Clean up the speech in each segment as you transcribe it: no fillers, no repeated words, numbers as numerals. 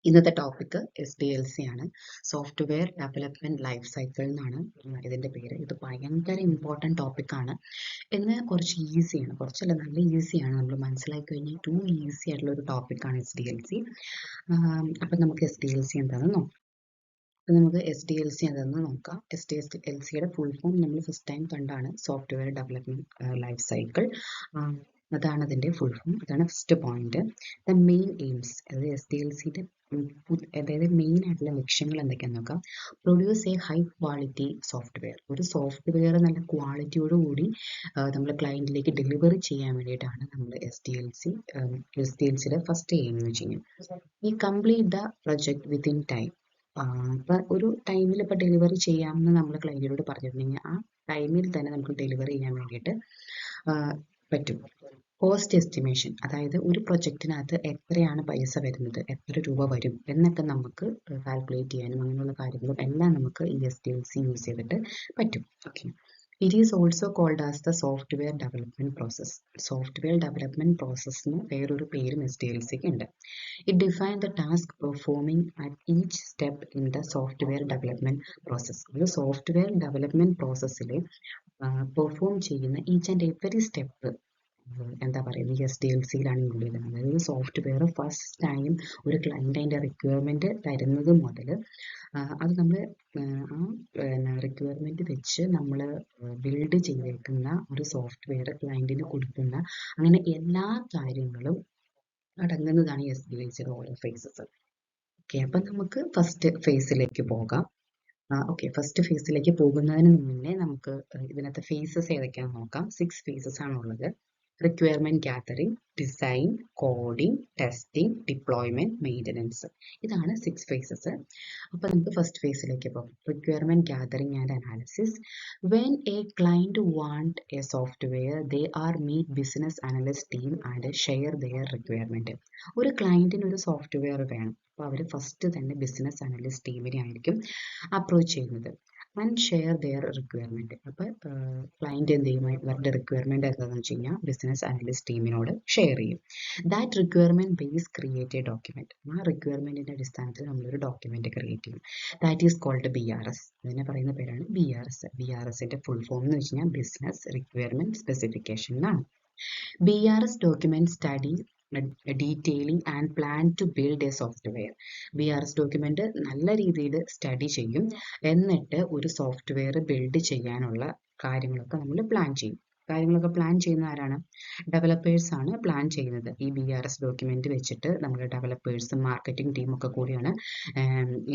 ഇന്നത്തെ topic SDLC ആണ്. Software development life cycle എന്നാണ് ഇതിന്റെ പേര്. ഇത് ഭയങ്കര ഇമ്പോർട്ടൻറ്റ് ടോപ്പിക് ആണ്. എന്ന് കുറച്ച് ഈസിയാണ്, കുറച്ചല്ല നല്ല ഈസിയാണ്. നമ്മൾ മനസ്സിലാക്കി കഴിഞ്ഞാൽ ടു ഈസി ആയിട്ടുള്ള ഒരു ടോപ്പിക് ആണ് SDLC. അപ്പം നമുക്ക് SDLC എന്താണെന്ന് നോക്കാം. അപ്പം നമുക്ക് SDLC എന്താണെന്ന് നോക്കാം. SDLCയുടെ ഫുൾ ഫോം നമ്മൾ ഫസ്റ്റ് ടൈം കണ്ടാണ്, സോഫ്റ്റ്വെയർ ഡെവലപ്മെന്റ് ലൈഫ് സൈക്കിൾ. അതാണ് അതിൻ്റെ ഫുൾ ഫോം. അതാണ് first point. The main aims, അതായത് SDLCയുടെ അതായത് മെയിൻ ആയിട്ടുള്ള ലക്ഷ്യങ്ങൾ എന്തൊക്കെയാണെന്ന് നോക്കാം. Produce a high quality software. ഒരു സോഫ്റ്റ്വെയർ നല്ല ക്വാളിറ്റിയോടുകൂടി നമ്മൾ ക്ലയൻറ്റിലേക്ക് ഡെലിവറി ചെയ്യാൻ വേണ്ടിയിട്ടാണ് നമ്മൾ SDLCയുടെ ഫസ്റ്റ് എയിം എന്ന് വെച്ച് കഴിഞ്ഞാൽ ഈ complete the project within time. ഇപ്പം ഒരു ടൈമിൽ ഇപ്പം ഡെലിവറി ചെയ്യാമെന്ന് നമ്മൾ ക്ലയൻറ്റിനോട് പറഞ്ഞിട്ടുണ്ടെങ്കിൽ ആ ടൈമിൽ തന്നെ നമുക്ക് ഡെലിവറി ചെയ്യാൻ വേണ്ടിയിട്ട് പറ്റും. കോസ്റ്റ് എസ്റ്റിമേഷൻ, അതായത് ഒരു പ്രൊജക്റ്റിനകത്ത് എത്രയാണ് പൈസ വരുന്നത്, എത്ര രൂപ വരും എന്നൊക്കെ നമുക്ക് കാൽക്കുലേറ്റ് ചെയ്യാനും അങ്ങനെയുള്ള കാര്യങ്ങളും എല്ലാം നമുക്ക് ഈ SDLC യൂസ് ചെയ്തിട്ട് പറ്റും. Okay, it is also called as the software development process. Software development പ്രോസസ്സിന് വേറൊരു പേരും SDLCക്ക് ഉണ്ട്. It define the task performing at each step in the software development process. ഒരു സോഫ്റ്റ്വെയർ ഡെവലപ്മെന്റ് പ്രോസസ്സിൽ പെർഫോം ചെയ്യുന്ന ഈച്ച് ആൻഡ് എവറി സ്റ്റെപ്പ് എന്താ പറയുക, SDLCയിലാണ് ഇൻക്ലൂഡ് ചെയ്യുന്നത്. അതായത് സോഫ്റ്റ്വെയർ ഫസ്റ്റ് ടൈം ഒരു ക്ലയൻറ്റ് അതിൻ്റെ റിക്വയർമെൻറ്റ് തരുന്നത് മുതൽ അത് നമ്മൾ ആ റിക്വയർമെൻറ്റ് വെച്ച് നമ്മൾ ബിൽഡ് ചെയ്തേക്കുന്ന ഒരു സോഫ്റ്റ്വെയർ ക്ലയൻറ്റിന് കൊടുക്കുന്ന അങ്ങനെ എല്ലാ കാര്യങ്ങളും അടങ്ങുന്നതാണ് SDLCയുടെ ഓരോ ഫേസസ്. ഓക്കെ, അപ്പം നമുക്ക് ഫസ്റ്റ് ഫേസിലേക്ക് പോകാം. ഓക്കെ, ഫസ്റ്റ് ഫേസിലേക്ക് പോകുന്നതിന് മുന്നേ നമുക്ക് ഇതിനകത്ത് ഫേസസ് ഏതൊക്കെയാണെന്ന് നോക്കാം. 6 ഫേസസ് ആണുള്ളത്. Requirement gathering, design, coding, testing, deployment, maintenance. ഇതാണ് 6 ഫേസസ്. അപ്പോൾ നമുക്ക് ഫസ്റ്റ് ഫേസിലേക്ക് പോകാം. Requirement gathering and analysis. When a client want a software, they are meet business analyst team and share their requirement. ഒരു ക്ലയൻറ്റിന് ഒരു സോഫ്റ്റ്വെയർ വേണം, അപ്പോൾ അവർ ഫസ്റ്റ് തന്നെ ബിസിനസ് അനലിസ്റ്റ് ടീമിനെ ആയിരിക്കും അപ്രോച്ച് ചെയ്യുന്നത് ആൻഡ് ഷെയർ ദെയർ റിക്വയർമെന്റ്. അപ്പോൾ ക്ലയൻറ്റ് എന്ത് ചെയ്യും, അവരുടെ റിക്വയർമെന്റ് എന്താണെന്ന് വെച്ച് കഴിഞ്ഞാൽ ബിസിനസ് അനലിസ്റ്റ് ടീമിനോട് ഷെയർ ചെയ്യും. That requirement base create a document. ആ റിക്വയർമെന്റിന്റെ അടിസ്ഥാനത്തിൽ നമ്മളൊരു ഡോക്യുമെന്റ് ക്രിയേറ്റ് ചെയ്യും. That is called BRS. അതിനെ പറയുന്ന പേരാണ് BRS. BRSന്റെ ഫുൾ ഫോം എന്ന് വെച്ച് കഴിഞ്ഞാൽ ബിസിനസ് റിക്വയർമെന്റ് സ്പെസിഫിക്കേഷൻ എന്നാണ്. BRS document study detailing and plan to build a software. BRS document നല്ല രീതിയിൽ സ്റ്റഡി ചെയ്യും, എന്നിട്ട് ഒരു സോഫ്റ്റ്വെയർ ബിൽഡ് ചെയ്യാനുള്ള കാര്യങ്ങളൊക്കെ നമ്മൾ പ്ലാൻ ചെയ്യും. കാര്യങ്ങളൊക്കെ പ്ലാൻ ചെയ്യുന്ന ആരാണ്? ഡെവലപ്പേഴ്സ് ആണ് പ്ലാൻ ചെയ്യുന്നത്. ഈ BRS ഡോക്യുമെന്റ് വെച്ചിട്ട് നമ്മൾ ഡെവലപ്പേഴ്സും മാർക്കറ്റിംഗ് ടീമൊക്കെ കൂടിയാണ്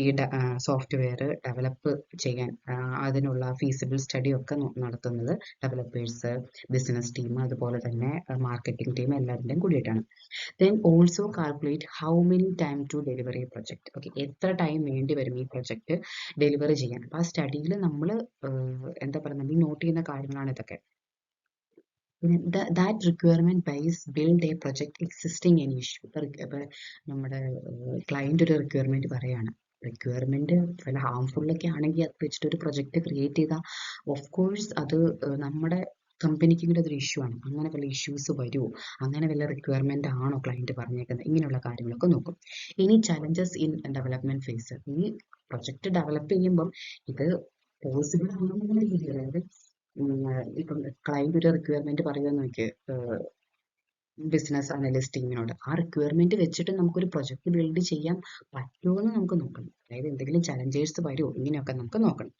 ഈ സോഫ്റ്റ്വെയർ ഡെവലപ്പ് ചെയ്യാൻ അതിനുള്ള ഫീസിബിൾ സ്റ്റഡി ഒക്കെ നടത്തുന്നത്. ഡെവലപ്പേഴ്സ്, ബിസിനസ് ടീം, അതുപോലെ തന്നെ മാർക്കറ്റിംഗ് ടീം എല്ലാവരുടെയും കൂടിയിട്ടാണ്. Then also calculate how many time to delivery project. Okay, എത്ര ടൈം വേണ്ടി വരും ഈ പ്രൊജക്ട് ഡെലിവറി ചെയ്യാൻ. അപ്പോൾ ആ സ്റ്റഡിയിൽ നമ്മൾ എന്താ പറയുക, നമ്മൾ നോട്ട് ചെയ്യുന്ന കാര്യങ്ങളാണ് ഇതൊക്കെ. That requirement base build A project existing any issue. ഇപ്പോൾ നമ്മുടെ ക്ലയൻറ്റ് ഒരു റിക്വയർമെന്റ് പറയാണ്, റിക്വയർമെന്റ് വല്ല ഹാംഫുള്ളൊക്കെ ആണെങ്കിൽ അത് വെച്ചിട്ട് ഒരു പ്രൊജക്ട് ക്രിയേറ്റ് ചെയ്താൽ ഓഫ് കോഴ്സ് അത് നമ്മുടെ കമ്പനിക്ക് കൂടെ അതൊരു ഇഷ്യൂ ആണ്. അങ്ങനെ വല്ല ഇഷ്യൂസ് വരുമോ, അങ്ങനെ വല്ല റിക്വയർമെന്റ് ആണോ ക്ലയൻറ്റ് പറഞ്ഞേക്കുന്നത്, ഇങ്ങനെയുള്ള കാര്യങ്ങളൊക്കെ നോക്കും. ഇനി ചലഞ്ചസ് ഇൻ ഡെവലപ്മെന്റ് ഫേസ്. ഈ പ്രൊജക്ട് ഡെവലപ്പ് ചെയ്യുമ്പം ഇത് പോസിബിൾ ആണെന്നുള്ള രീതിയിൽ, അതായത് ഇപ്പം ക്ലയൻറ്റ് ഒരു റിക്വയർമെന്റ് പറയുമെന്ന് നോക്കിയേ ബിസിനസ് അനലിസ്റ്റ് ടീമിനോട്, ആ റിക്വയർമെന്റ് വെച്ചിട്ട് നമുക്കൊരു പ്രൊജക്ട് ബിൽഡ് ചെയ്യാൻ പറ്റുമോ എന്ന് നമുക്ക് നോക്കണം. അതായത് എന്തെങ്കിലും ചലഞ്ചേഴ്സ് വരുമോ, ഇങ്ങനെയൊക്കെ നമുക്ക് നോക്കണം.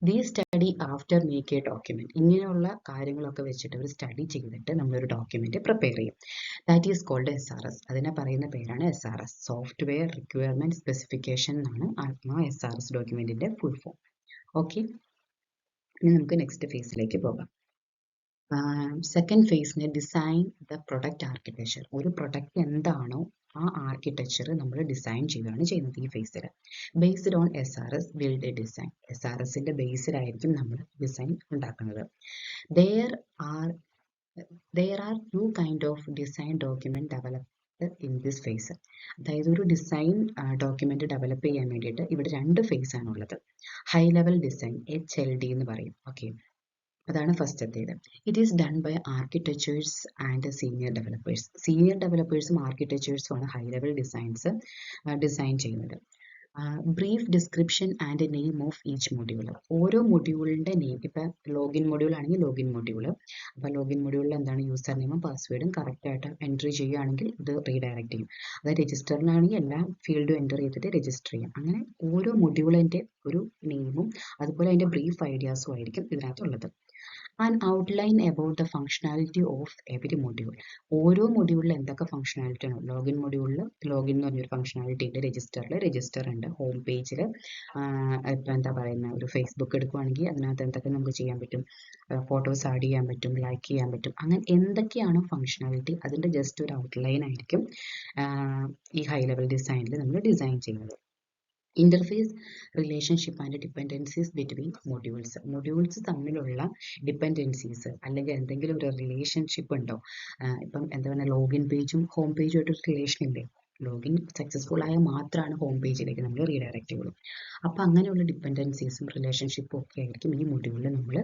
The study after make a document. ഇങ്ങനെയുള്ള കാര്യങ്ങളൊക്കെ വെച്ചിട്ട് ഒരു സ്റ്റഡി ചെയ്തിട്ട് നമ്മളൊരു ഡോക്യുമെന്റ് പ്രിപ്പയർ ചെയ്യും. That is called SRS. അതിനെ പറയുന്ന പേരാണ് SRS, സോഫ്റ്റ്വെയർ റിക്വയർമെന്റ് സ്പെസിഫിക്കേഷൻ എന്നാണ് ആ SRS ഡോക്യുമെന്റിന്റെ ഫുൾ ഫോം. ഓക്കെ, ഇനി നമുക്ക് നെക്സ്റ്റ് ഫേസിലേക്ക് പോകാം. സെക്കൻഡ് ഫേസിന് ഡിസൈൻ ദ പ്രൊഡക്റ്റ് ആർക്കിടെക്ചർ. ഒരു പ്രൊഡക്റ്റ് എന്താണോ ആ ആർക്കിടെക്ചർ നമ്മൾ ഡിസൈൻ ചെയ്യുകയാണ് ചെയ്യുന്നത് ഈ ഫേസിൽ. Based on SRS build a design. SRSന്റെ ബേസിലായിരിക്കും നമ്മൾ ഡിസൈൻ ഉണ്ടാക്കുന്നത്. There are two kind of design document developed in this phase. അതായത് ഒരു ഡിസൈൻ ഡോക്യുമെന്റ് ഡെവലപ്പ് ചെയ്യാൻ വേണ്ടിയിട്ട് ഇവിടെ 2 ഫേസ് ആണുള്ളത്. ഹൈ ലെവൽ ഡിസൈൻ HLD എന്ന് പറയും. ഓക്കെ, അതാണ് ഫസ്റ്റത്തേത്. It is done by architectures and senior developers. Senior ഡെവലപ്പേഴ്സും ആർക്കിടെക്ചേഴ്സും ആണ് ഹൈ ലെവൽ ഡിസൈൻസ് ഡിസൈൻ ചെയ്യുന്നത്. Brief description and name of each module. ഓരോ മൊഡ്യൂളിൻ്റെ നെയിം, ഇപ്പം ലോഗിൻ മൊഡ്യൂൾ ആണെങ്കിൽ ലോഗിൻ മൊഡ്യൂൾ, അപ്പോൾ ലോഗിൻ മൊഡ്യൂളിൽ എന്താണ് യൂസർ നെയിമും പാസ്വേഡും കറക്റ്റായിട്ട് എൻട്രി ചെയ്യുകയാണെങ്കിൽ ഇത് റീഡയറക്റ്റ് ചെയ്യും. അതായത് രജിസ്റ്ററിലാണെങ്കിൽ എല്ലാ ഫീൽഡും എൻ്റർ ചെയ്തിട്ട് രജിസ്റ്റർ ചെയ്യും. അങ്ങനെ ഓരോ മൊഡ്യൂളിൻ്റെ ഒരു നെയിമും അതുപോലെ അതിൻ്റെ ബ്രീഫ് ഐഡിയാസും ആയിരിക്കും ഇതിനകത്തുള്ളത്. And outline about the functionality of every module. ഓരോ മൊഡ്യൂളിൽ എന്തൊക്കെ ഫങ്ഷണാലിറ്റി ആണ്. ലോഗിൻ മൊഡ്യൂളിൽ ലോഗിൻ എന്ന് പറഞ്ഞൊരു ഫങ്ഷണാലിറ്റി ഉണ്ട്, രജിസ്റ്ററിൽ രജിസ്റ്റർ ഉണ്ട്, ഹോം പേജിൽ ഇപ്പം എന്താ പറയുന്നത്, ഒരു ഫേസ്ബുക്ക് എടുക്കുകയാണെങ്കിൽ അതിനകത്ത് എന്തൊക്കെ നമുക്ക് ചെയ്യാൻ പറ്റും, ഫോട്ടോസ് ആഡ് ചെയ്യാൻ പറ്റും, ലൈക്ക് ചെയ്യാൻ പറ്റും, അങ്ങനെ എന്തൊക്കെയാണ് ഫങ്ഷണാലിറ്റി അതിൻ്റെ ജസ്റ്റ് ഒരു ഔട്ട്ലൈൻ ആയിരിക്കും ഈ ഹൈ ലെവൽ ഡിസൈനിൽ നമ്മൾ ഡിസൈൻ ചെയ്യുന്നത്. Interface relationship and dependencies between modules. Modules തമ്മിലുള്ള ഡിപ്പെൻഡൻസീസ് അല്ലെങ്കിൽ എന്തെങ്കിലും ഒരു റിലേഷൻഷിപ്പ് ഉണ്ടോ, ഇപ്പം എന്താ പറയുക, ലോഗിൻ പേജും ഹോം പേജും ആയിട്ട് ഒരു റിലേഷൻ ഇല്ലേ, ലോഗിൻ സക്സസ്ഫുൾ ആയാൽ മാത്രമാണ് ഹോം പേജിലേക്ക് നമ്മൾ റീഡയറക്റ്റ് ചെയ്യുള്ളൂ. അപ്പോൾ അങ്ങനെയുള്ള ഡിപ്പെൻഡൻസീസും റിലേഷൻഷിപ്പും ഒക്കെ ആയിരിക്കും ഈ മൊഡ്യൂളിൽ നമ്മൾ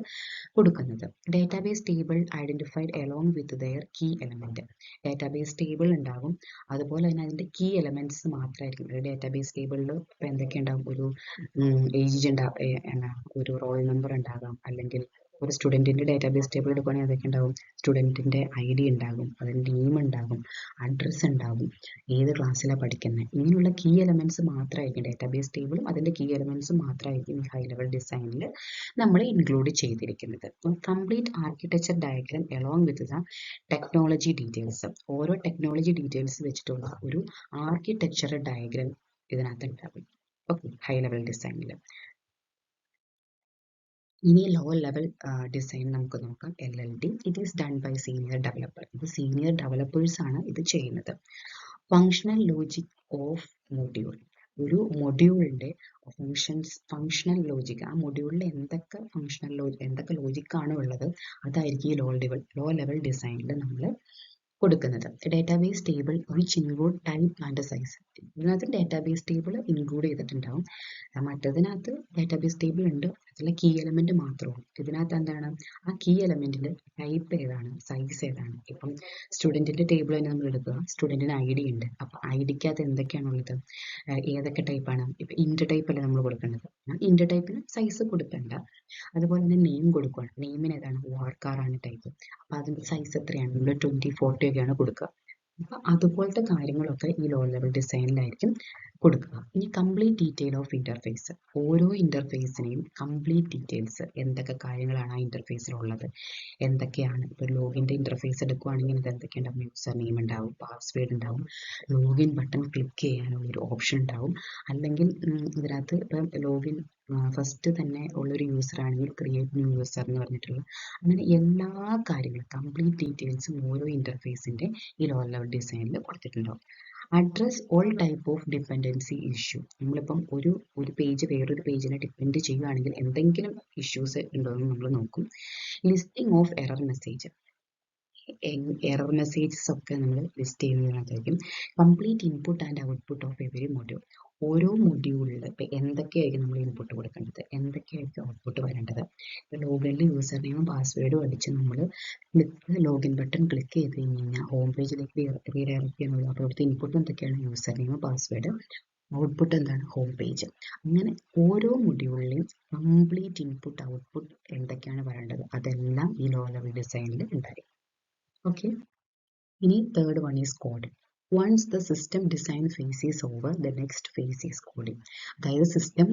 കൊടുക്കുന്നത്. Database table identified along with their key element. Database table ഉണ്ടാകും, അതുപോലെ തന്നെ അതിൻ്റെ കീ എലമെന്റ്സ് മാത്രമായിരിക്കും. ഒരു ഡേറ്റാബേസ് ടേബിളിൽ ഇപ്പം എന്തൊക്കെ ഉണ്ടാകും, ഒരു ഏജ് ഉണ്ടാകും, എന്നാ ഒരു റോൾ നമ്പർ ഉണ്ടാകാം, അല്ലെങ്കിൽ ഒരു സ്റ്റുഡൻറ്റിൻ്റെ ഡേറ്റാബേസ് ടേബിൾ എടുക്കുകയാണെങ്കിൽ അതൊക്കെ ഉണ്ടാകും, സ്റ്റുഡൻറ്റിൻ്റെ ID ഉണ്ടാകും, അതിൻ്റെ നെയിം ഉണ്ടാകും, അഡ്രസ്സ് ഉണ്ടാകും, ഏത് ക്ലാസ്സിലാണ് പഠിക്കുന്നത്, ഇങ്ങനെയുള്ള കീ എലമെന്റ്സ് മാത്രമായിരിക്കും ഡേറ്റാബേസ് ടേബിളും അതിൻ്റെ കീ എലമെന്റ്സും മാത്രമായിരിക്കും ഈ ഹൈ ലെവൽ ഡിസൈനിൽ നമ്മൾ ഇൻക്ലൂഡ് ചെയ്തിരിക്കുന്നത്. Complete architecture diagram along with the technology details. ഓരോ ടെക്നോളജി ഡീറ്റെയിൽസ് വെച്ചിട്ടുള്ള ഒരു ആർക്കിടെക്ചർ ഡയഗ്രാം ഇതിനകത്ത് ഉണ്ടാകും. ഓക്കെ, ഹൈ ലെവൽ ഡിസൈനിൽ. ഇനി ലോ ലെവൽ ഡിസൈൻ നമുക്ക് നോക്കാം. LLD, it is done by senior developer. ഇത് സീനിയർ ഡെവലപ്പേഴ്സ് ആണ് ഇത് ചെയ്യുന്നത്. Functional logic of module. ഒരു മൊഡ്യൂളിൻ്റെ ഫങ്ഷണൽ ലോജിക്, ആ മൊഡ്യൂളിൽ എന്തൊക്കെ എന്തൊക്കെ ലോജിക്കാണ് ഉള്ളത് അതായിരിക്കും ഈ ലോ ലെവൽ ഡിസൈനിൽ നമ്മൾ കൊടുക്കുന്നത്. Database table which include type and size. ഇതിനകത്ത് ഡേറ്റാബേസ് ടേബിൾ ഇൻക്ലൂഡ് ചെയ്തിട്ടുണ്ടാവും. മറ്റതിനകത്ത് ഡേറ്റാബേസ് ടേബിൾ ഉണ്ട്, അതിലെ കീ എലമെന്റ് മാത്രമാണ്. ഇതിനകത്ത് എന്താണ്, ആ കീ എലമെന്റിന്റെ ടൈപ്പ് ഏതാണ്, സൈസ് ഏതാണ്. ഇപ്പം സ്റ്റുഡൻറ്റിന്റെ ടേബിൾ തന്നെ നമ്മൾ എടുക്കുക, സ്റ്റുഡൻറ്റിന് ID ഉണ്ട്, അപ്പം IDക്കകത്ത് എന്തൊക്കെയാണുള്ളത്, ഏതൊക്കെ ടൈപ്പാണ്. ഇപ്പം ഇൻറ്റ് ടൈപ്പ് അല്ലേ നമ്മൾ കൊടുക്കേണ്ടത്, ആ ഇൻറ്റ് ടൈപ്പിന് സൈസ് കൊടുക്കണ്ട. അതുപോലെ തന്നെ നെയിം കൊടുക്കുകയാണ്, നെയിമിന് ഏതാണ്, വാർക്കാറാണ് ടൈപ്പ്, അപ്പം അതിൻ്റെ സൈസ് എത്രയാണ്, നമ്മൾ 20, 40 ഒക്കെയാണ് കൊടുക്കുക. അപ്പം അതുപോലത്തെ കാര്യങ്ങളൊക്കെ ഈ ലോ ലെവൽ ഡിസൈനിലായിരിക്കും കൊടുക്കുക. ഇനി കംപ്ലീറ്റ് ഡീറ്റെയിൽ ഓഫ് ഇന്റർഫേസ്. ഓരോ ഇന്റർഫേസിനെയും കംപ്ലീറ്റ് ഡീറ്റെയിൽസ്, എന്തൊക്കെ കാര്യങ്ങളാണ് ആ ഇന്റർഫേസിലുള്ളത്, എന്തൊക്കെയാണ്. ഇപ്പോൾ ലോഗിൻ്റെ ഇന്റർഫേസ് എടുക്കുകയാണെങ്കിൽ ഇത് എന്തൊക്കെയുണ്ടാവും, യൂസർ നെയിം ഉണ്ടാവും, പാസ്വേഡ് ഉണ്ടാവും, ലോഗിൻ ബട്ടൺ ക്ലിക്ക് ചെയ്യാനുള്ള ഒരു ഓപ്ഷൻ ഉണ്ടാവും, അല്ലെങ്കിൽ ഇതിനകത്ത് ഇപ്പം ലോഗിൻ ഫസ്റ്റ് തന്നെ ഉള്ളൊരു യൂസർ ആണെങ്കിൽ ക്രിയേറ്റ് ന്യൂ യൂസർ എന്ന് പറഞ്ഞിട്ടുള്ള, അങ്ങനെ എല്ലാ കാര്യങ്ങളും കംപ്ലീറ്റ് ഡീറ്റെയിൽസും ഓരോ ഇന്റർഫേസിന്റെ ഈ ലോ ലെവൽ ഡിസൈനിൽ കൊടുത്തിട്ടുണ്ടാവും. Address all type of dependency issue. നമ്മളിപ്പം ഒരു പേജ് വേറൊരു പേജിനെ ഡിപ്പെൻഡ് ചെയ്യുകയാണെങ്കിൽ എന്തെങ്കിലും ഇഷ്യൂസ് ഉണ്ടോ എന്ന് നമ്മൾ നോക്കും. Listing of error message. Error messages ഒക്കെ നമ്മൾ ലിസ്റ്റ് ചെയ്യുന്നതിനകത്തായിരിക്കും. Complete input and output of every module. ഓരോ മൊഡ്യൂളിൽ ഇപ്പം എന്തൊക്കെയായിരിക്കും നമ്മൾ ഇൻപുട്ട് കൊടുക്കേണ്ടത്, എന്തൊക്കെയായിരിക്കും ഔട്ട്പുട്ട് വരേണ്ടത്. ലോഗിനിൽ യൂസർ നെയിമും പാസ്വേഡും അടിച്ച് നമ്മൾ ലോഗിൻ ബട്ടൺ ക്ലിക്ക് ചെയ്ത് കഴിഞ്ഞ് കഴിഞ്ഞാൽ ഹോം പേജിലേക്ക് റീഡയറക്റ്റ് ചെയ്യാനുള്ളൂ. അപ്പോൾ ഇവിടുത്തെ ഇൻപുട്ട് എന്തൊക്കെയാണ്, യൂസർ നെയിം, പാസ്വേഡ്, ഔട്ട്പുട്ട് എന്താണ്, ഹോം പേജ്. അങ്ങനെ ഓരോ മൊഡ്യൂളിലെയും കംപ്ലീറ്റ് ഇൻപുട്ട് ഔട്ട്പുട്ട് എന്തൊക്കെയാണ് വരേണ്ടത് അതെല്ലാം ഈ ലോ ലെവൽ ഡിസൈനിൽ ഉണ്ടായിരിക്കും. Okay. Ini third one is coding. Once the system design phase is over, the next phase is coding. അതായത് സിസ്റ്റം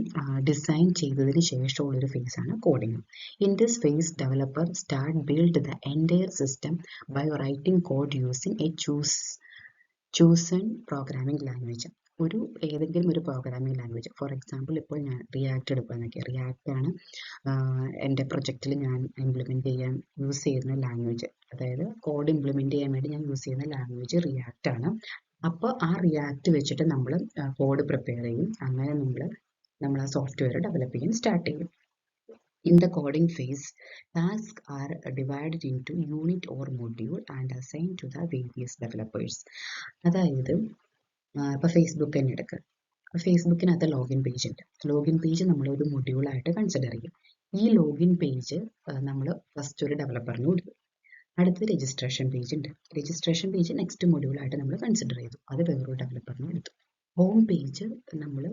ഡിസൈൻ ചെയ്തതിന് ശേഷമുള്ളൊരു phase ആണ് coding. In this phase, developer start build the entire system by writing code using a chosen programming language. ഏതെങ്കിലും ഒരു programming language. For example ഇപ്പോൾ ഞാൻ react എടുക്കുകയെന്നൊക്കെ, react ആണ് എൻ്റെ പ്രൊജക്റ്റിൽ ഞാൻ ഇംപ്ലിമെൻറ്റ് ചെയ്യാൻ യൂസ് ചെയ്യുന്ന ലാംഗ്വേജ്. അതായത് കോഡ് ഇംപ്ലിമെൻറ്റ് ചെയ്യാൻ വേണ്ടി ഞാൻ യൂസ് ചെയ്യുന്ന ലാംഗ്വേജ് റിയാക്ട് ആണ്. അപ്പോൾ ആ റിയാക്ട് വെച്ചിട്ട് നമ്മൾ കോഡ് പ്രിപ്പയർ ചെയ്യും. അങ്ങനെ നമ്മൾ ആ സോഫ്റ്റ്വെയർ ഡെവലപ്പ് ചെയ്യാൻ സ്റ്റാർട്ട് ചെയ്യും. In the coding phase, tasks are divided into unit or module and assigned to the various developers. അതായത് ഇപ്പോൾ ഫേസ്ബുക്ക് തന്നെ എടുക്കുക. ഫേസ്ബുക്കിനകത്ത് ലോഗിൻ പേജ് ഉണ്ട്. ലോഗിൻ പേജ് നമ്മളൊരു മൊഡ്യൂളായിട്ട് കൺസിഡർ ചെയ്യും. ഈ ലോഗിൻ പേജ് നമ്മൾ ഫസ്റ്റ് ഒരു ഡെവലപ്പറിന് കൊടുത്തു. അടുത്ത രജിസ്ട്രേഷൻ പേജ് ഉണ്ട്. രജിസ്ട്രേഷൻ പേജ് നെക്സ്റ്റ് മൊഡ്യൂളായിട്ട് നമ്മൾ കൺസിഡർ ചെയ്തു. അത് വേറൊരു ഡെവലപ്പറിന് കൊടുത്തു. ഹോം പേജ് നമ്മൾ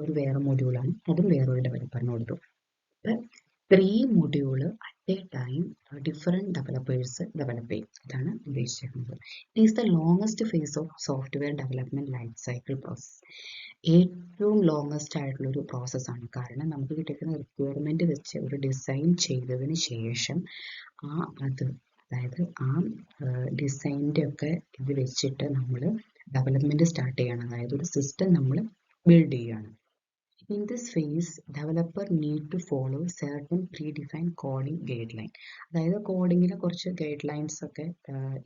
ഒരു വേറെ മൊഡ്യൂളാണ്, അതും വേറൊരു ഡെവലപ്പറിന് കൊടുത്തു. അപ്പം 3 module at a time different developers develop ചെയ്യും. ഇതാണ് ഉദ്ദേശിക്കുന്നത്. It is the longest phase of software development life cycle process. ഏറ്റവും ലോങ്ങസ്റ്റ് ആയിട്ടുള്ള ഒരു പ്രോസസ്സാണ്. കാരണം നമുക്ക് കിട്ടിയിരിക്കുന്ന റിക്വയർമെൻറ്റ് വെച്ച് ഒരു ഡിസൈൻ ചെയ്തതിന് ശേഷം അതായത് ആ ഡിസൈനിൻ്റെ ഒക്കെ ഇത് വെച്ചിട്ട് നമ്മൾ ഡെവലപ്മെൻറ്റ് സ്റ്റാർട്ട് ചെയ്യണം. അതായത് ഒരു സിസ്റ്റം നമ്മൾ ബിൽഡ് ചെയ്യുകയാണ്. In this phase, developer need to follow certain predefined coding guideline. അതായത് കോഡിങ്ങിലെ കുറച്ച് ഗൈഡ് ലൈൻസ് ഒക്കെ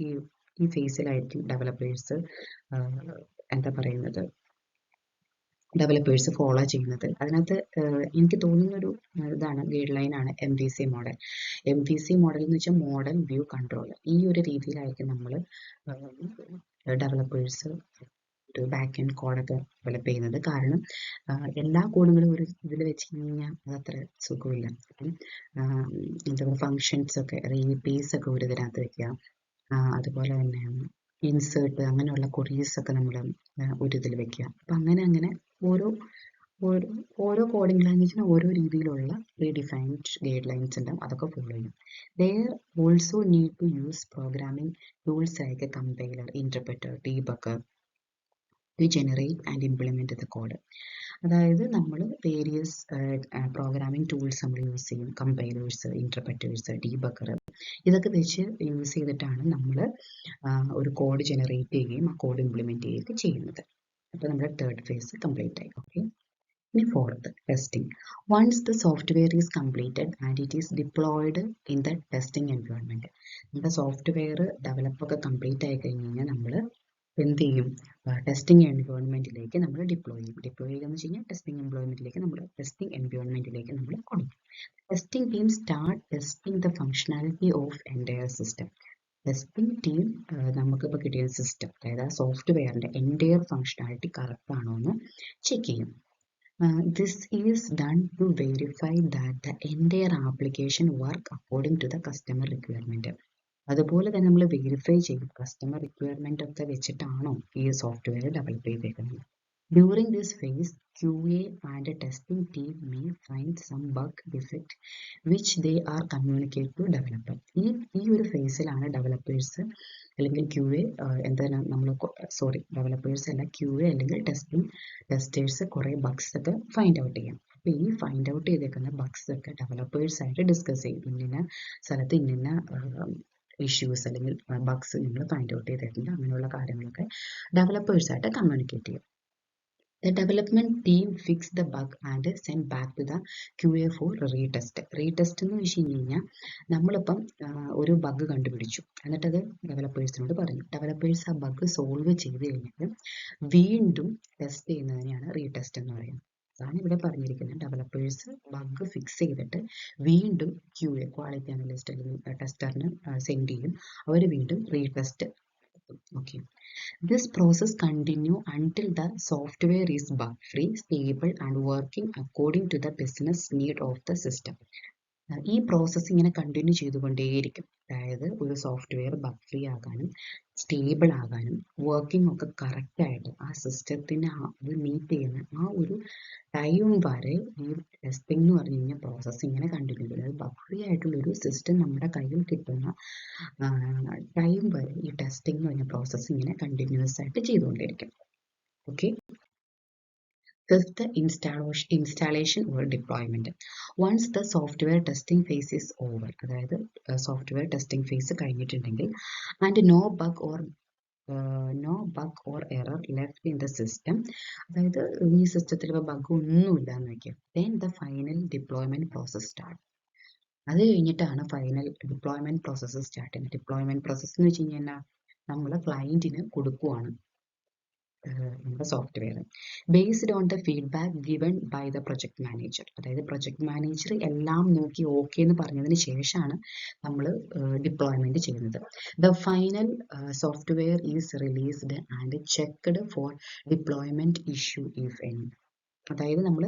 ഈ ഫേസിലായിരിക്കും എന്താ പറയുന്നത് ഡെവലപ്പേഴ്സ് ഫോളോ ചെയ്യുന്നത്. അതിനകത്ത് എനിക്ക് തോന്നുന്നൊരു ഇതാണ് ഗൈഡ് ലൈനാണ് MVC മോഡൽ. MVC മോഡൽ എന്ന് വെച്ചാൽ മോഡൽ വ്യൂ കൺട്രോൾ. ഈ ഒരു രീതിയിലായിരിക്കും നമ്മൾ ഡെവലപ്പേഴ്സ് ഒരു ബാക്ക് എൻഡ് കോഡൊക്കെ ഡെവലപ്പ് ചെയ്യുന്നത്. കാരണം എല്ലാ കോഡുകളും ഒരു ഇതിൽ വെച്ച് കഴിഞ്ഞാൽ അതത്ര സുഖമില്ല. അപ്പം എന്താ പറയുക, ഫങ്ഷൻസ് ഒക്കെ APIs ഒക്കെ ഒരു ഇതിനകത്ത് വെക്കുക, അതുപോലെ തന്നെ ഇൻസേർട്ട് അങ്ങനെയുള്ള queries ഒക്കെ നമ്മൾ ഒരു ഇതിൽ വെക്കുക. അപ്പം അങ്ങനെ ഓരോ കോഡിംഗ് ലാംഗ്വേജിന് ഓരോ രീതിയിലുള്ള പ്രീഡിഫൈൻഡ് ഗൈഡ് ലൈൻസ് ഉണ്ടാവും, അതൊക്കെ ഫോളോ ചെയ്യും. There also need to use programming tools like a compiler, interpreter, debugger to generate and implement the code. അതായത് നമ്മൾ വേരിയസ് പ്രോഗ്രാമിംഗ് ടൂൾസ് നമ്മൾ യൂസ് ചെയ്യും. കമ്പൈലേഴ്സ്, ഇൻ്റർപ്രറ്റേഴ്സ്, ഡീബഗർ, ഇതൊക്കെ വെച്ച് യൂസ് ചെയ്തിട്ടാണ് നമ്മൾ ഒരു കോഡ് ജനറേറ്റ് ചെയ്യുകയും ആ കോഡ് ഇംപ്ലിമെൻറ്റ് ചെയ്യുകയൊക്കെ ചെയ്യുന്നത്. അപ്പോൾ നമ്മുടെ തേർഡ് ഫേസ് കംപ്ലീറ്റ് ആയി. ഓക്കെ, ഇനി fourth, testing. Once the software is completed and it is deployed in the testing environment. നമ്മുടെ സോഫ്റ്റ്വെയർ ഡെവലപ്പൊക്കെ കംപ്ലീറ്റ് ആയി കഴിഞ്ഞ് കഴിഞ്ഞാൽ നമ്മൾ എന്ത് ചെയ്യും, ടെസ്റ്റിംഗ് എൻവയോൺമെൻറ്റിലേക്ക് നമ്മൾ ഡിപ്ലോയ് ചെയ്യും. ഡിപ്ലോയ് ചെയ്യുക എന്ന് വെച്ച് കഴിഞ്ഞാൽ ടെസ്റ്റിംഗ് എൻവയോൺമെൻറ്റിലേക്ക് നമ്മൾ കൊടുക്കും. Testing team start testing the functionality of entire system. Testing team നമുക്കിപ്പോൾ കിട്ടിയ സിസ്റ്റം, അതായത് ആ സോഫ്റ്റ്വെയറിൻ്റെ എൻറ്റയർ ഫങ്ഷനാലിറ്റി കറക്റ്റ് ആണോ എന്ന് ചെക്ക് ചെയ്യും. This is done to verify that the entire application work according to the customer requirement. അതുപോലെ തന്നെ നമ്മൾ വെരിഫൈ ചെയ്യും കസ്റ്റമർ റിക്വയർമെൻ്റ് ഒക്കെ വെച്ചിട്ടാണോ ഈ സോഫ്റ്റ്വെയർ ഡെവലപ്പ് ചെയ്തേക്കുന്നത്. During this phase QA and testing team may find some bug defect which they are communicate to developer. ഈ ഒരു ഫേസിലാണ് ഡെവലപ്പേഴ്സ് അല്ലെങ്കിൽ QA ഡെവലപ്പേഴ്സ് അല്ല, QA അല്ലെങ്കിൽ ടെസ്റ്റേഴ്സ് കുറേ ബഗ്സ് ഒക്കെ ഫൈൻഡ് ഔട്ട് ചെയ്യാം. അപ്പോൾ ഈ ഫൈൻഡ് ഔട്ട് ചെയ്തേക്കുന്ന ബഗ്സ് ഒക്കെ ഡെവലപ്പേഴ്സായിട്ട് ഡിസ്കസ് ചെയ്യും. ഇന്ന സ്ഥലത്ത് ഇന്ന ഇഷ്യൂസ് അല്ലെങ്കിൽ ബഗ്സ് നിങ്ങൾ ഫൈൻഡ് ഔട്ട് ചെയ്തിട്ടുണ്ട്, അങ്ങനെയുള്ള കാര്യങ്ങളൊക്കെ ഡെവലപ്പേഴ്സായിട്ട് കമ്മ്യൂണിക്കേറ്റ് ചെയ്യും. The development team fix the bug and send back to the QA for retest. Retest എന്ന് വെച്ച് കഴിഞ്ഞാൽ നമ്മളിപ്പം ഒരു ബഗ് കണ്ടുപിടിച്ചു, എന്നിട്ടത് ഡെവലപ്പേഴ്സിനോട് പറഞ്ഞു. ഡെവലപ്പേഴ്സ് ആ ബഗ് സോൾവ് ചെയ്ത് കഴിഞ്ഞിട്ട് വീണ്ടും ടെസ്റ്റ് ചെയ്യുന്നതിനെയാണ് റീടെസ്റ്റ് എന്ന് പറയുന്നത്. അതാണ് ഇവിടെ പറഞ്ഞിരിക്കുന്നത്. ഡെവലപ്പേഴ്സ് ബഗ് ഫിക്സ് ചെയ്തിട്ട് വീണ്ടും QA ക്വാളിറ്റി അനലിസ്റ്റ് അല്ലെങ്കിൽ ടെസ്റ്ററിന് സെൻഡ് ചെയ്യും. അവർ വീണ്ടും retest. Okay, this process continue until the software is bug free, stable and working according to the business need of the system. ഈ പ്രോസസ്സ് ഇങ്ങനെ കണ്ടിന്യൂ ചെയ്തുകൊണ്ടേയിരിക്കും. അതായത് ഒരു software bug free ആകാനും stable ആകാനും working ഒക്കെ കറക്റ്റായിട്ട് ആ സിസ്റ്റത്തിന് അത് മീറ്റ് ചെയ്യുന്ന ആ ഒരു ടൈം വരെ ഈ ടെസ്റ്റിംഗ് എന്ന് പറഞ്ഞു കഴിഞ്ഞാൽ പ്രോസസ്സ് ഇങ്ങനെ കണ്ടിന്യൂ ചെയ്യും. അതായത് ബഗ് ഫ്രീ ആയിട്ടുള്ളൊരു സിസ്റ്റം നമ്മുടെ കയ്യിൽ കിട്ടുന്ന ടൈം വരെ ഈ ടെസ്റ്റിംഗ് എന്ന് പറഞ്ഞ പ്രോസസ്സ് ഇങ്ങനെ കണ്ടിന്യൂസ് ആയിട്ട് ചെയ്തുകൊണ്ടിരിക്കും. Okay, fifth, installation or deployment. Once the software testing phase is over, അതായത് സോഫ്റ്റ്വെയർ ടെസ്റ്റിംഗ് ഫേസ് കഴിഞ്ഞിട്ടുണ്ടെങ്കിൽ and no bug or error left in the system, അതായത് ഈ സിസ്റ്റത്തിൽ ബഗ് ഒന്നുമില്ല എന്ന് വയ്ക്കുക, then the final deployment process start. അത് കഴിഞ്ഞിട്ടാണ് ഫൈനൽ ഡിപ്ലോയ്മെന്റ് പ്രോസസ്സ് സ്റ്റാർട്ട് ചെയ്യുന്നത്. ഡിപ്ലോയ്മെന്റ് പ്രോസസ്സ് എന്ന് വെച്ച് കഴിഞ്ഞാൽ നമ്മൾ ക്ലയന്റിന് കൊടുക്കുവാണ് നമ്മുടെ software based on the feedback given by the project manager. അതായത് പ്രൊജക്ട് മാനേജർ എല്ലാം നോക്കി ഓക്കെ എന്ന് പറഞ്ഞതിന് ശേഷമാണ് നമ്മൾ ഡിപ്ലോയ്മെന്റ് ചെയ്യുന്നത്. The final software is released and checked for deployment issue if any. അതായത് നമ്മൾ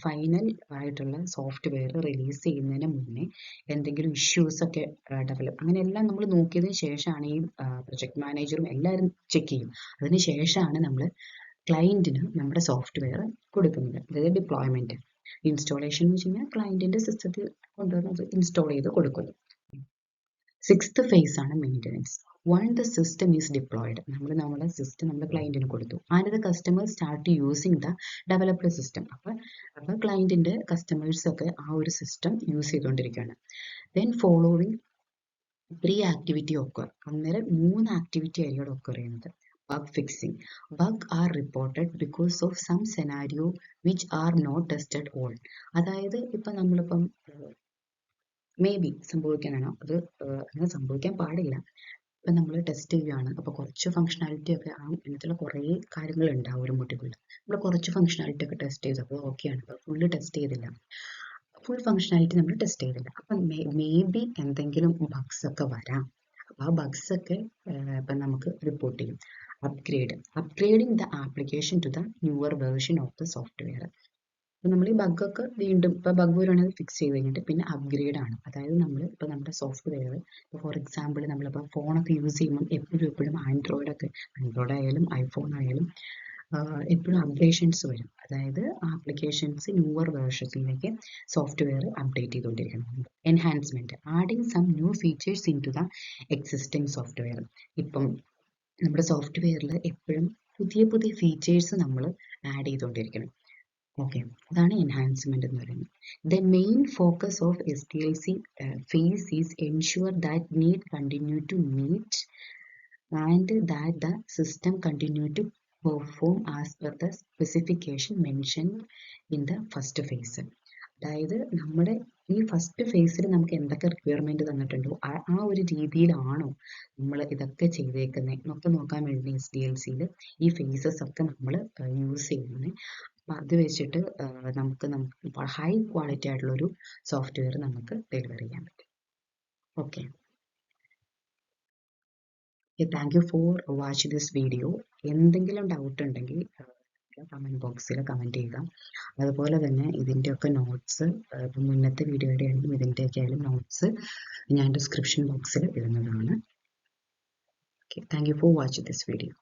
ഫൈനൽ ആയിട്ടുള്ള സോഫ്റ്റ്വെയർ റിലീസ് ചെയ്യുന്നതിന് മുന്നേ എന്തെങ്കിലും ഇഷ്യൂസ് ഒക്കെ ഡെവലപ്പ് അങ്ങനെയെല്ലാം നമ്മൾ നോക്കിയതിന് ശേഷമാണ് ഈ പ്രൊജക്ട് മാനേജറും എല്ലാവരും ചെക്ക് ചെയ്യും. അതിന് ശേഷമാണ് നമ്മൾ ക്ലയന്റിന് നമ്മുടെ സോഫ്റ്റ്വെയർ കൊടുക്കുന്നത്. അതായത് ഡിപ്ലോയ്മെന്റ്. ഇൻസ്റ്റാളേഷൻ എന്ന് വെച്ച് കഴിഞ്ഞാൽ ക്ലയന്റിന്റെ സിസ്റ്റത്തിൽ കൊണ്ടുവന്ന് ഇൻസ്റ്റാൾ ചെയ്ത് കൊടുക്കുന്നു. സിക്സ്ത് ഫേസ് ആണ് maintenance. One the system is deployed. നമ്മൾ നമ്മുടെ സിസ്റ്റം നമ്മുടെ ക്ലയന്റിന് കൊടുത്തു. And the customer start using the developed system. അപ്പോൾ ക്ലയന്റിന്റെ കസ്റ്റമേഴ്സ് ഒക്കെ ആ ഒരു സിസ്റ്റം യൂസ് ചെയ്തുകൊണ്ടിരിക്കുകയാണ്. Then following 3 activity occur. അന്നേരം 3 ആക്ടിവിറ്റി ആയിരിക്കും അവിടെ ഒക്കർ ചെയ്യുന്നത്. Bug fixing. Bug are reported because of some scenario which are not tested all. അതായത് ഇപ്പം നമ്മളിപ്പം മേ ബി സംഭവിക്കാനാണോ അത് അങ്ങനെ സംഭവിക്കാൻ പാടില്ല. ഇപ്പം നമ്മൾ ടെസ്റ്റ് ചെയ്യുകയാണ്. അപ്പോൾ കുറച്ച് ഫംഗ്ഷനാലിറ്റി ഒക്കെ അങ്ങനത്തുള്ള കുറേ കാര്യങ്ങളുണ്ട് ആ ഒരു മൊഡ്യൂളിൽ. നമ്മൾ കുറച്ച് ഫംഗ്ഷനാലിറ്റി ഒക്കെ ടെസ്റ്റ് ചെയ്തു, അപ്പോൾ ഓക്കെയാണ്. അപ്പോൾ ഫുള്ള് ടെസ്റ്റ് ചെയ്തില്ല, ഫുൾ ഫംഗ്ഷനാലിറ്റി നമ്മൾ ടെസ്റ്റ് ചെയ്തില്ല. അപ്പം മേ ബി എന്തെങ്കിലും ബഗ്സ് ഒക്കെ വരാം. അപ്പോൾ ആ ബഗ്സ് ഒക്കെ ഇപ്പം നമുക്ക് റിപ്പോർട്ട് ചെയ്യും. Upgrading the application to the newer version of the software. അപ്പോൾ നമ്മൾ ഈ ബഗ്ഗൊക്കെ വീണ്ടും ഇപ്പോൾ ബഗ് വരുവാണെങ്കിൽ ഫിക്സ് ചെയ്ത് കഴിഞ്ഞിട്ട് പിന്നെ അപ്ഗ്രേഡ് ആണ്. അതായത് നമ്മൾ ഇപ്പോൾ നമ്മുടെ സോഫ്റ്റ്വെയർ ഇപ്പോൾ ഫോർ എക്സാമ്പിൾ നമ്മളിപ്പോൾ ഫോണൊക്കെ യൂസ് ചെയ്യുമ്പോൾ എപ്പോഴും ആൻഡ്രോയിഡ് ആയാലും ഐഫോൺ ആയാലും എപ്പോഴും അപ്ഡേഷൻസ് വരും. അതായത് ആപ്ലിക്കേഷൻസ് ന്യൂവർ വേർഷനിലേക്ക് സോഫ്റ്റ്വെയർ അപ്ഡേറ്റ് ചെയ്തുകൊണ്ടിരിക്കണം. Enhancement. Adding some new features in to the existing software. ഇപ്പം നമ്മുടെ സോഫ്റ്റ്വെയറിൽ എപ്പോഴും പുതിയ ഫീച്ചേഴ്സ് നമ്മൾ ആഡ് ചെയ്തുകൊണ്ടിരിക്കണം. ഓക്കെ, അതാണ് എൻഹാൻസ്മെന്റ് എന്ന് പറയുന്നത്. The main focus of SDLC phase is ensure that need continue to meet and that the system continue to perform as per the specification mentioned in the first phase. അതായത് നമ്മുടെ ഈ first ഫേസിൽ നമുക്ക് എന്തൊക്കെ requirement തന്നിട്ടുണ്ടോ ആ ഒരു രീതിയിലാണോ നമ്മൾ ഇതൊക്കെ ചെയ്തേക്കുന്നത് എന്നൊക്കെ നോക്കാൻ വേണ്ടി SDLCയിൽ ഈ ഫേസസ് ഒക്കെ നമ്മൾ യൂസ് ചെയ്യുന്നത്. അപ്പം അത് വെച്ചിട്ട് നമുക്ക് ഹൈ ക്വാളിറ്റി ആയിട്ടുള്ളൊരു സോഫ്റ്റ്വെയർ നമുക്ക് ഡെലിവർ ചെയ്യാൻ പറ്റും. Okay, thank you for watch this video. എന്തെങ്കിലും ഡൗട്ട് ഉണ്ടെങ്കിൽ കമൻറ്റ് ബോക്സിൽ കമൻറ്റ് ചെയ്യുക. അതുപോലെ തന്നെ ഇതിൻ്റെയൊക്കെ നോട്ട്സ് ഇപ്പം മുന്നത്തെ വീഡിയോയുടെ ആയാലും ഇതിൻ്റെയൊക്കെ ആയാലും നോട്ട്സ് ഞാൻ ഡിസ്ക്രിപ്ഷൻ ബോക്സിൽ ഇടുന്നതാണ്. Okay, thank you for watch this video.